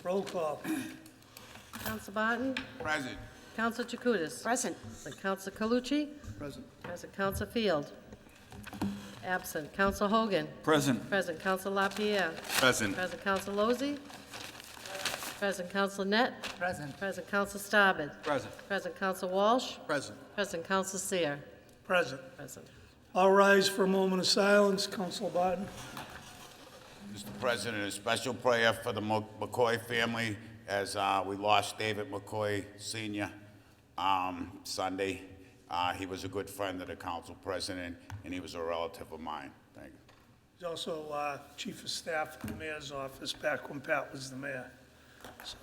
Roll call. Counsel Barton? Present. Counsel Chakutis? Present. Counsel Calucci? Present. Present. Counsel Field? Absent. Counsel Hogan? Present. Present. Counsel LaPierre? Present. Present. Counsel Lozey? Present. Counsel Net? Present. Present. Counsel Starbird? Present. Present. Counsel Walsh? Present. Present. Counsel Seer? Present. Present. All rise for a moment of silence. Counsel Barton. Mr. President, a special prayer for the McCoy family as we lost David McCoy Sr. Sunday. He was a good friend of the council president, and he was a relative of mine. Thank you. He's also Chief of Staff in the Mayor's office back when Pat was the mayor. So,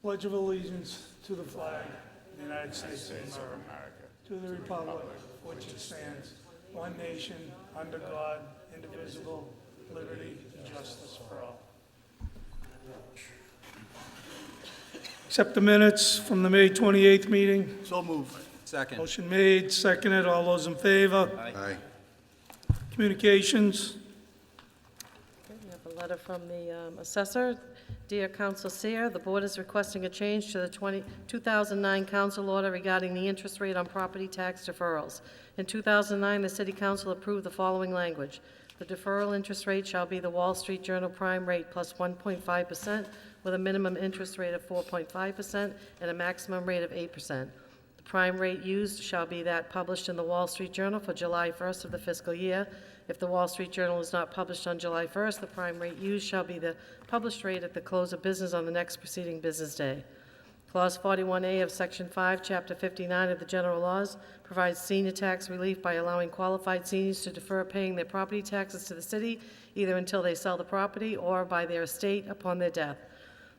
Pledge of Allegiance to the flag of the United States of America, to the republic for which it stands, one nation, under God, indivisible, liberty and justice for all. Accept the minutes from the May 28th meeting. So moved. Second. Motion made, seconded. All those in favor? Aye. Communications. Okay, we have a letter from the assessor. Dear Counsel Seer, the board is requesting a change to the 2009 council order regarding the interest rate on property tax deferrals. In 2009, the City Council approved the following language. The deferral interest rate shall be the Wall Street Journal prime rate plus 1.5% with a minimum interest rate of 4.5% and a maximum rate of 8%. The prime rate used shall be that published in the Wall Street Journal for July 1st of the fiscal year. If the Wall Street Journal is not published on July 1st, the prime rate used shall be the published rate at the close of business on the next preceding business day. Clause 41A of Section 5, Chapter 59 of the General Laws provides senior tax relief by allowing qualified seniors to defer paying their property taxes to the city either until they sell the property or by their estate upon their death.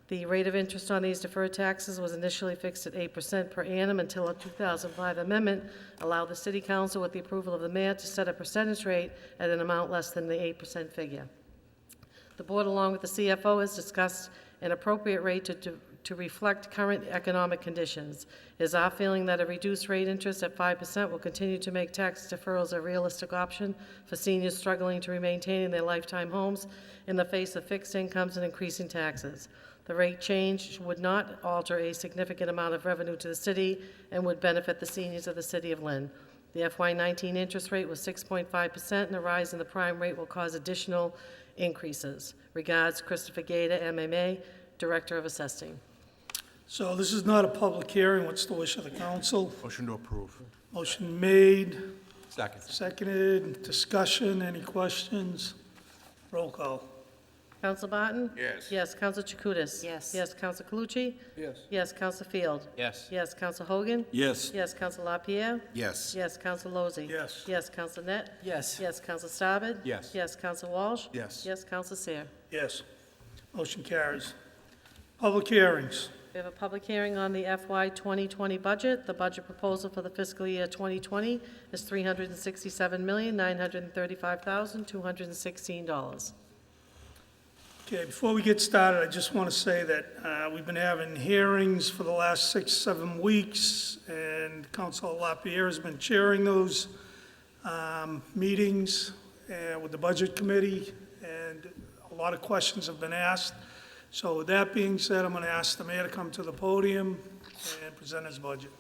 The rate of interest on these deferred taxes was initially fixed at 8% per annum until a 2005 amendment allowed the City Council, with the approval of the mayor, to set a percentage rate at an amount less than the 8% figure. The board, along with the CFO, has discussed an appropriate rate to reflect current economic conditions. It is our feeling that a reduced rate interest at 5% will continue to make tax deferrals a realistic option for seniors struggling to maintain their lifetime homes in the face of fixed incomes and increasing taxes. The rate change would not alter a significant amount of revenue to the city and would benefit the seniors of the city of Lynn. The FY19 interest rate was 6.5%, and a rise in the prime rate will cause additional increases. Regards, Christopher Gator, MMA, Director of Assessing. So this is not a public hearing. What's the wish of the council? Motion to approve. Motion made, Second. seconded. Discussion. Any questions? Roll call. Counsel Barton? Yes. Yes. Counsel Chakutis? Yes. Yes. Counsel Calucci? Yes. Yes. Counsel Field? Yes. Yes. Counsel Hogan? Yes. Yes. Counsel LaPierre? Yes. Yes. Counsel Lozey? Yes. Yes. Counsel Net? Yes. Yes. Counsel Starbird? Yes. Yes. Counsel Walsh? Yes. Yes. Counsel Seer? Yes. Motion carries. Public hearings. We have a public hearing on the FY 2020 budget. The budget proposal for the fiscal year 2020 is $367,935,216. Okay, before we get started, I just want to say that we've been having hearings for the last 6-7 weeks, and Councilor LaPierre has been chairing those meetings with the Budget Committee, and a lot of questions have been asked. So with that being said, I'm going to ask the mayor to come to the podium and present his budget.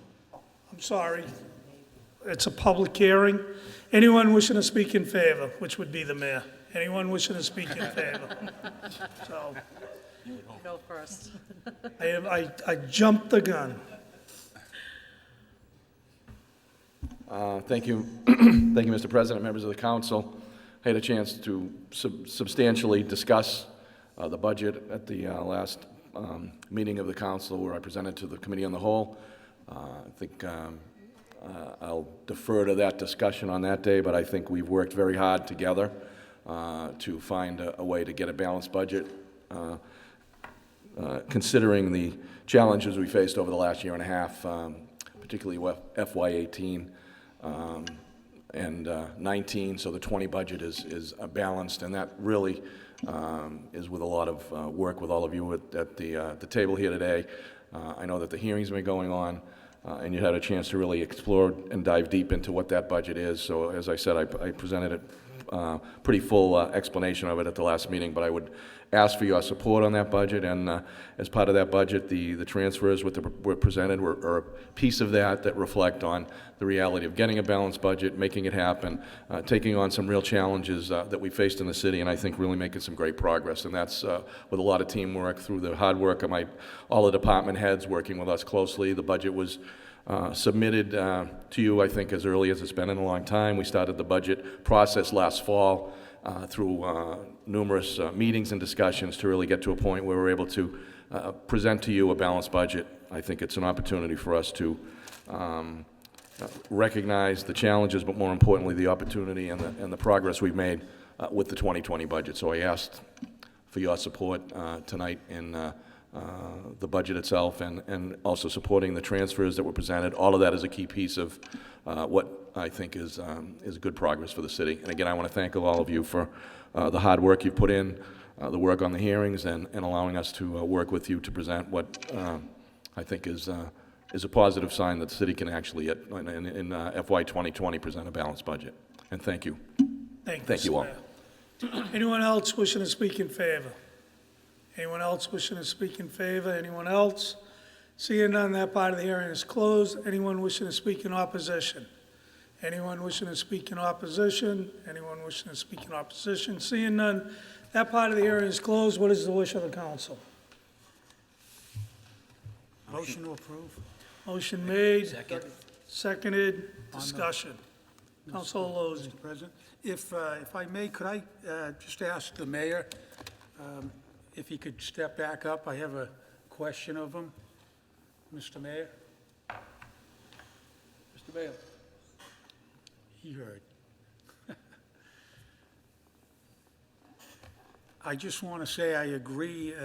I'm sorry. It's a public hearing. Anyone wishing to speak in favor, which would be the mayor? Anyone wishing to speak in favor? So Go first. I jumped the gun. Thank you. Thank you, Mr. President, members of the council. I had a chance to substantially discuss the budget at the last meeting of the council where I presented to the committee on the whole. I think I'll defer to that discussion on that day, but I think we've worked very hard together to find a way to get a balanced budget, considering the challenges we faced over the last year and a half, particularly FY18. and 19, so the 20 budget is balanced, and that really is with a lot of work with all of you at the table here today. I know that the hearings have been going on, and you had a chance to really explore and dive deep into what that budget is. So as I said, I presented a pretty full explanation of it at the last meeting, but I would ask for your support on that budget, and as part of that budget, the transfers were presented are a piece of that reflect on the reality of getting a balanced budget, making it happen, taking on some real challenges that we faced in the city, and I think really making some great progress. And that's with a lot of teamwork through the hard work of all the department heads working with us closely. The budget was submitted to you, I think, as early as it's been in a long time. We started the budget process last fall through numerous meetings and discussions to really get to a point where we're able to present to you a balanced budget. I think it's an opportunity for us to recognize the challenges, but more importantly, the opportunity and the progress we've made with the 2020 budget. So I asked for your support tonight in the budget itself, and also supporting the transfers that were presented. All of that is a key piece of what I think is good progress for the city. And again, I want to thank all of you for the hard work you've put in, the work on the hearings, and allowing us to work with you to present what I think is a positive sign that the city can actually, in FY 2020, present a balanced budget. And thank you. Thank you all. Anyone else wishing to speak in favor? Anyone else wishing to speak in favor? Anyone else? Seeing none, that part of the hearing is closed. Anyone wishing to speak in opposition? Anyone wishing to speak in opposition? Anyone wishing to speak in opposition? Seeing none, that part of the hearing is closed. What is the wish of the council? Motion to approve. Motion made. Seconded. Discussion. Councilor Lozey. Mr. President, if I may, could I just ask the mayor if he could step back up? I have a question of him. Mr. Mayor? Mr. Mayor? He heard. I just want to say I agree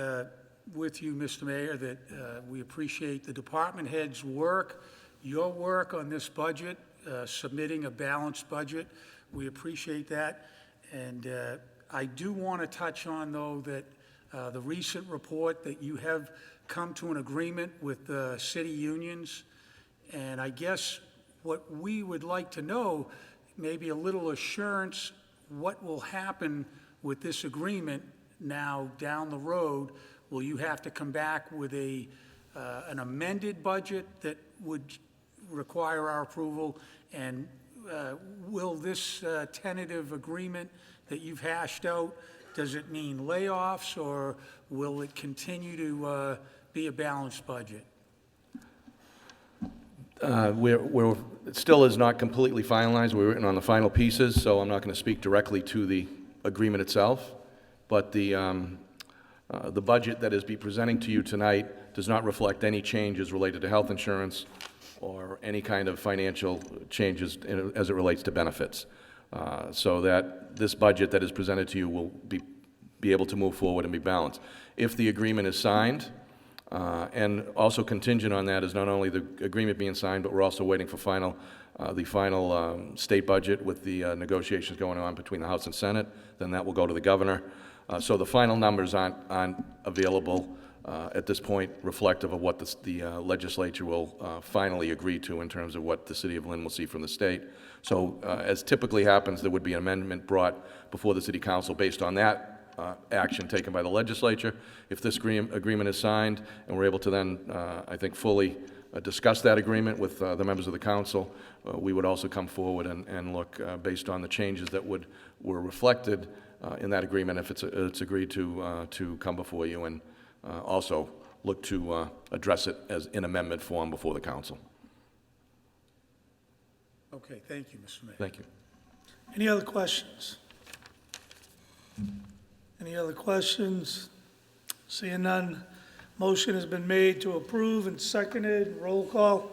with you, Mr. Mayor, that we appreciate the department heads' work, your work on this budget, submitting a balanced budget. We appreciate that. And I do want to touch on, though, that the recent report that you have come to an agreement with the city unions. And I guess what we would like to know, maybe a little assurance, what will happen with this agreement now down the road. Will you have to come back with an amended budget that would require our approval? And will this tentative agreement that you've hashed out, does it mean layoffs, or will it continue to be a balanced budget? It still is not completely finalized. We're written on the final pieces, so I'm not going to speak directly to the agreement itself. But the budget that is being presenting to you tonight does not reflect any changes related to health insurance or any kind of financial changes as it relates to benefits. So that this budget that is presented to you will be able to move forward and be balanced. If the agreement is signed, and also contingent on that is not only the agreement being signed, but we're also waiting for the final state budget with the negotiations going on between the House and Senate. Then that will go to the governor. So the final numbers aren't available at this point, reflective of what the legislature will finally agree to in terms of what the city of Lynn will see from the state. So as typically happens, there would be an amendment brought before the city council based on that action taken by the legislature. If this agreement is signed and we're able to then, I think, fully discuss that agreement with the members of the council, we would also come forward and look based on the changes that were reflected in that agreement, if it's agreed to come before you, and also look to address it as in amendment form before the council. Okay, thank you, Mr. Mayor. Thank you. Any other questions? Any other questions? Seeing none, motion has been made to approve and seconded. Roll call.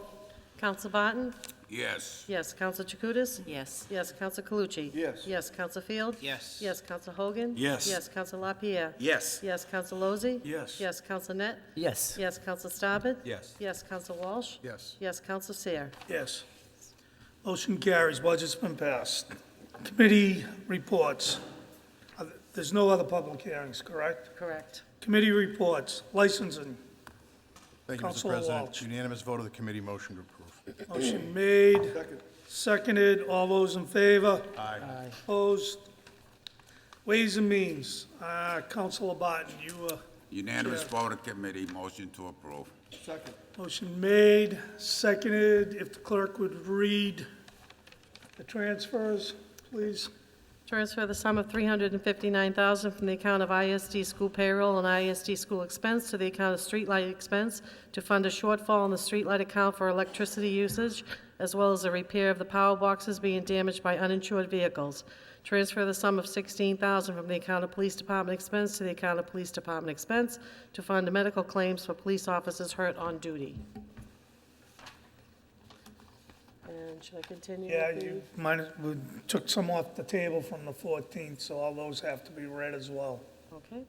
Counsel Barton? Yes. Yes. Counsel Chakutis? Yes. Yes. Counsel Calucci? Yes. Yes. Counsel Field? Yes. Yes. Counsel Hogan? Yes. Yes. Counsel LaPierre? Yes. Yes. Counsel Lozey? Yes. Yes. Counsel Net? Yes. Yes. Counsel Staben? Yes. Yes. Counsel Walsh? Yes. Yes. Counsel Seer? Yes. Motion carries, budget's been passed. Committee reports. There's no other public hearings, correct? Correct. Committee reports, licensing. Thank you, Mr. Counselor President. Walsh. Unanimous vote of the committee, motion to approve. Motion made. Seconded. All those in favor? Aye. Opposed? Ways and Means. Counselor Barton, you, Unanimous vote of committee, motion to approve. motion made, seconded. If the clerk would read the transfers, please. Transfer the sum of $359,000 from the account of ISD school payroll and ISD school expense to the account of streetlight expense to fund a shortfall in the streetlight account for electricity usage, as well as the repair of the power boxes being damaged by uninsured vehicles. Transfer the sum of $16,000 from the account of police department expense to the account of police department expense to fund medical claims for police officers hurt on duty. And should I continue? Yeah, with the- you we took some off the table from the 14th, so all those have to be read as well. Okay.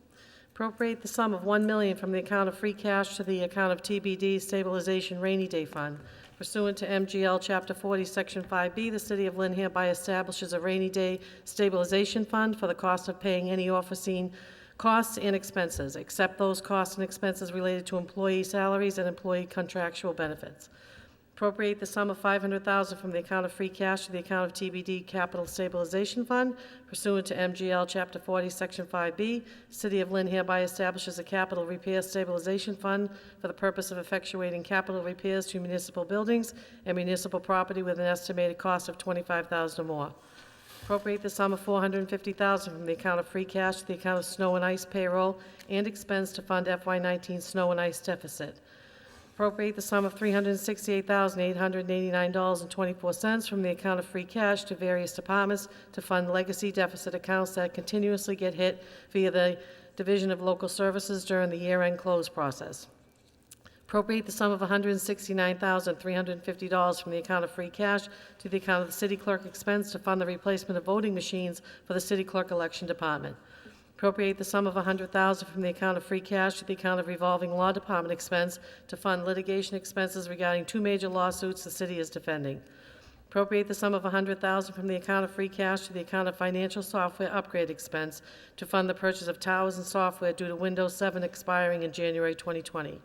Appropriate the sum of $1 million from the account of free cash to the account of TBD stabilization rainy day fund. Pursuant to MGL Chapter 40, Section 5B, the City of Lynn hereby establishes a rainy day stabilization fund for the cost of paying any unforeseen costs and expenses, except those costs and expenses related to employee salaries and employee contractual benefits. Appropriate the sum of $500,000 from the account of free cash to the account of TBD Capital Stabilization Fund pursuant to MGL Chapter 40, Section 5B. City of Lynn hereby establishes a capital repair stabilization fund for the purpose of effectuating capital repairs to municipal buildings and municipal property with an estimated cost of $25,000 or more. Appropriate the sum of $450,000 from the account of free cash to the account of snow and ice payroll and expense to fund FY19 snow and ice deficit. Appropriate the sum of $368,889.24 from the account of free cash to various departments to fund legacy deficit accounts that continuously get hit via the Division of Local Services during the year-end close process. Appropriate the sum of $169,350 from the account of free cash to the account of the city clerk expense to fund the replacement of voting machines for the city clerk election department. Appropriate the sum of $100,000 from the account of free cash to the account of revolving law department expense to fund litigation expenses regarding 2 major lawsuits the city is defending. Appropriate the sum of $100,000 from the account of free cash to the account of financial software upgrade expense to fund the purchase of towers and software due to Windows 7 expiring in January 2020.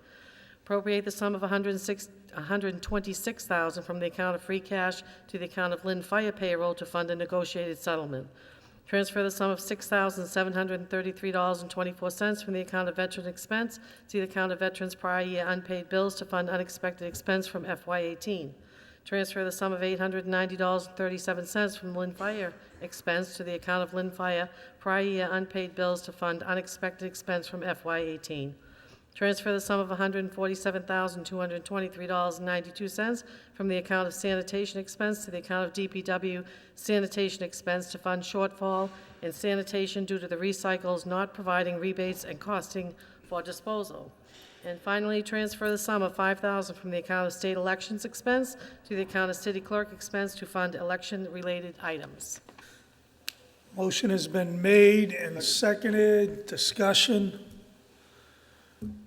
Appropriate the sum of $126,000 from the account of free cash to the account of Lynn Fire payroll to fund a negotiated settlement. Transfer the sum of $6,733.24 from the account of veteran expense to the account of veterans' prior year unpaid bills to fund unexpected expense from FY18. Transfer the sum of $890.37 from Lynn Fire expense to the account of Lynn Fire prior year unpaid bills to fund unexpected expense from FY18. Transfer the sum of $147,223.92 from the account of sanitation expense to the account of DPW sanitation expense to fund shortfall in sanitation due to the recycles not providing rebates and costing for disposal. And finally, transfer the sum of $5,000 from the account of state elections expense to the account of city clerk expense to fund election-related items. Motion has been made and seconded. Discussion.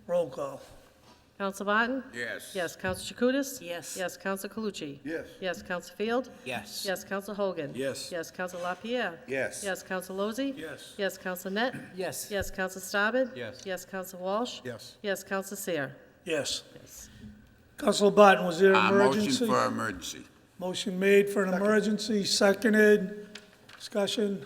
Roll call. Counsel Barton? Yes. Yes. Counsel Chakutis? Yes. Yes. Counsel Calucci? Yes. Yes. Counsel Field? Yes. Yes. Counsel Hogan? Yes. Yes. Counsel LaPierre? Yes. Yes. Counsel Lozey? Yes. Yes. Counsel Net? Yes. Yes. Counsel Staben? Yes. Yes. Counsel Walsh? Yes. Yes. Counsel Seer? Yes. Yes. Councilor Barton, was there an Motion emergency? for emergency. Motion made for an emergency, seconded. Discussion.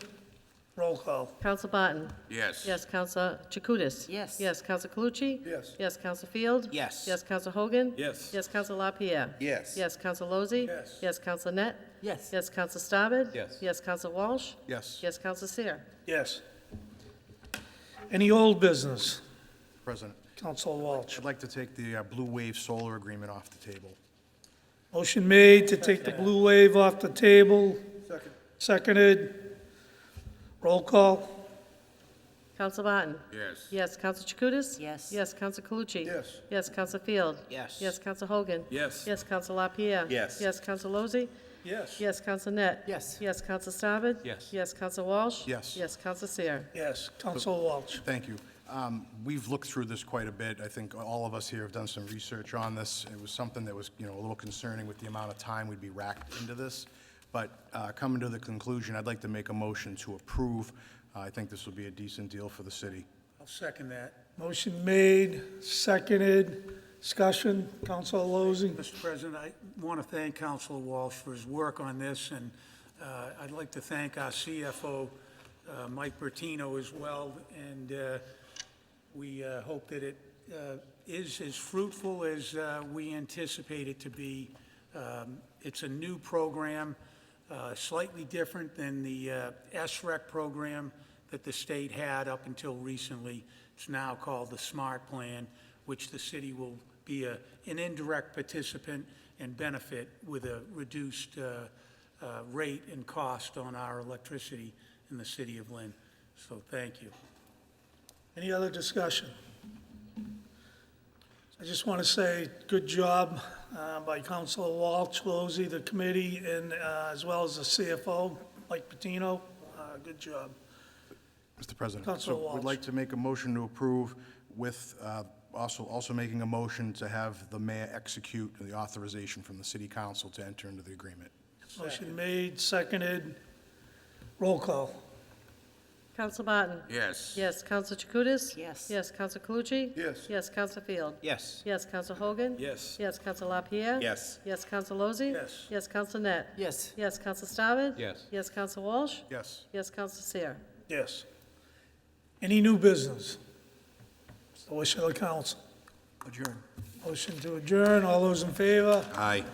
Roll call. Counsel Barton? Yes. Yes. Counsel Chakutis? Yes. Yes. Counsel Calucci? Yes. Yes. Counsel Field? Yes. Yes. Counsel Hogan? Yes. Yes. Counsel LaPierre? Yes. Yes. Counsel Lozey? Yes. Yes. Counsel Net? Yes. Yes. Counsel Staben? Yes. Yes. Counsel Walsh? Yes. Yes. Counsel Seer? Yes. Any old business? President, Councilor Walsh. I'd like to take the Blue Wave Solar Agreement off the table. Motion made to take the Blue Wave off the table. Second. Seconded. Roll call. Counsel Barton? Yes. Yes. Counsel Chakutis? Yes. Yes. Counsel Calucci? Yes. Yes. Counsel Field? Yes. Yes. Counsel Hogan? Yes. Yes. Counsel LaPierre? Yes. Yes. Counsel Lozey? Yes. Yes. Counsel Net? Yes. Yes. Counsel Staben? Yes. Yes. Counsel Walsh? Yes. Yes. Counsel Seer? Yes. Councilor Walsh. Thank you. We've looked through this quite a bit. I think all of us here have done some research on this. It was something that was, a little concerning with the amount of time we'd be racked into this. But coming to the conclusion, I'd like to make a motion to approve. I think this will be a decent deal for the city. I'll second that. Motion made, seconded, discussion, Councilor Lozey. Mr. President, I want to thank Councilor Walsh for his work on this, and I'd like to thank our CFO, Mike Bertino, as well, and we hope that it is as fruitful as we anticipate it to be. It's a new program, slightly different than the SREC program that the state had up until recently. It's now called the SMART Plan, which the city will be an indirect participant and benefit with a reduced rate and cost on our electricity in the city of Lynn. So thank you. Any other discussion? I just want to say, good job by Councilor Walsh, Lozey, the committee, and as well as the CFO, Mike Patino. Good job. Mr. President. Councilor So Walsh. we'd like to make a motion to approve with also making a motion to have the mayor execute the authorization from the city council to enter into the agreement. Motion made, seconded, roll call. Counsel Barton? Yes. Yes. Counsel Chakutis? Yes. Yes. Counsel Calucci? Yes. Yes. Counsel Field? Yes. Yes. Counsel Hogan? Yes. Yes. Counsel LaPierre? Yes. Yes. Counsel Lozey? Yes. Yes. Counsel Net? Yes. Yes. Counsel Staben? Yes. Yes. Counsel Walsh? Yes. Yes. Counsel Seer? Yes. Any new business? It's the wish of the council. Adjourn. Motion to adjourn, all those in favor? Aye.